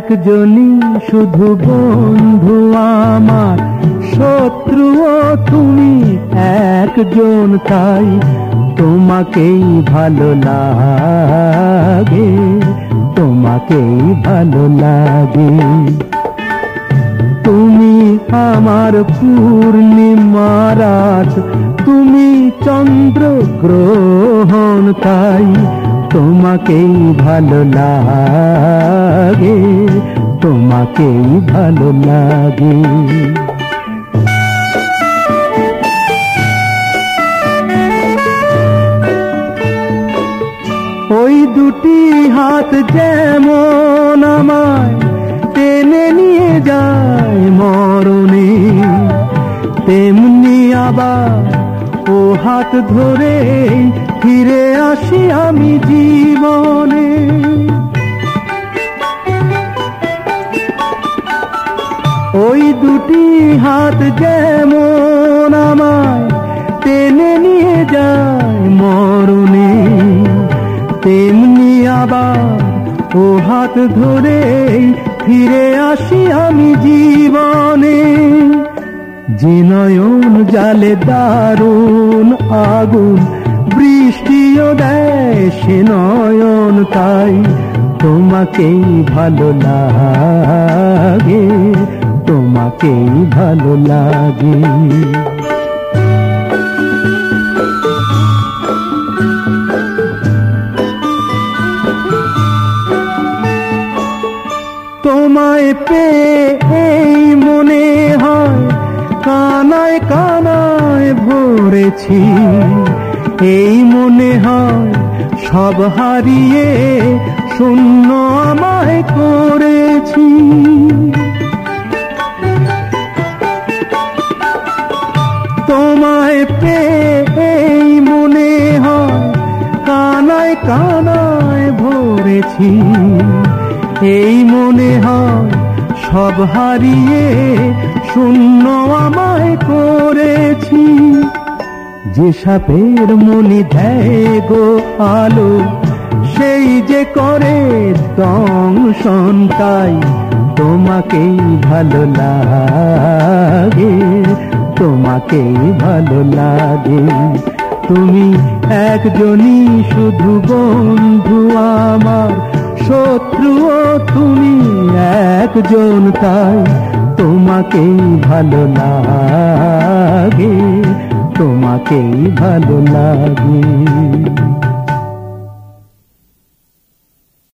একজনই শুধু বন্ধু আমার, শত্রুও তুমি একজন, তাই তোমাকেই ভালো লাগে, তোমাকেই ভালো লাগে। তুমি আমার পূর্ণিমা রাত, তুমি চন্দ্র গ্রহণ, তাই তোমাকেই ভালো লাগে, তোমাকেই ভালো লাগে। ওই দুটি হাত যেমন আমায় টেনে নিয়ে যায় মরণে, তেমনি আবার ও হাত ধরে ফিরে আসি আমি জীবনে। ওই দুটি হাত যেমন আমায় টেনে নিয়ে যায় মরণে, তেমনি আবার ও হাত ধরে ফিরে আসি আমি জীবনে। যে নয়ন জালে দারুণ আগুন, বৃষ্টিও দেয় সে নয়ন, তাই তোমাকেই ভালো লাগে, তোমাকেই ভালো লাগে। তোমায় পেয়ে এই মনে হয় কানায় কানায় ভরেছি, এই মনে হয় সব হারিয়ে শূন্য আমায় করেছি। তোমায় পেয়ে এই মনে হয় কানায় কানায় ভরেছি, এই মনে হয় সব হারিয়ে শূন্য আমায় করেছি। যে সাপের মনি দেয় গো আলো, সেই যে করে দংশন, তাই তোমাকেই ভালো লাগে, তোমাকেই ভালো লাগে। তুমি একজনই শুধু বন্ধু আমার, শত্রুও তুমি একজন, তাই তোমাকেই ভালো লাগে, তোমাকেই ভালো লাগে।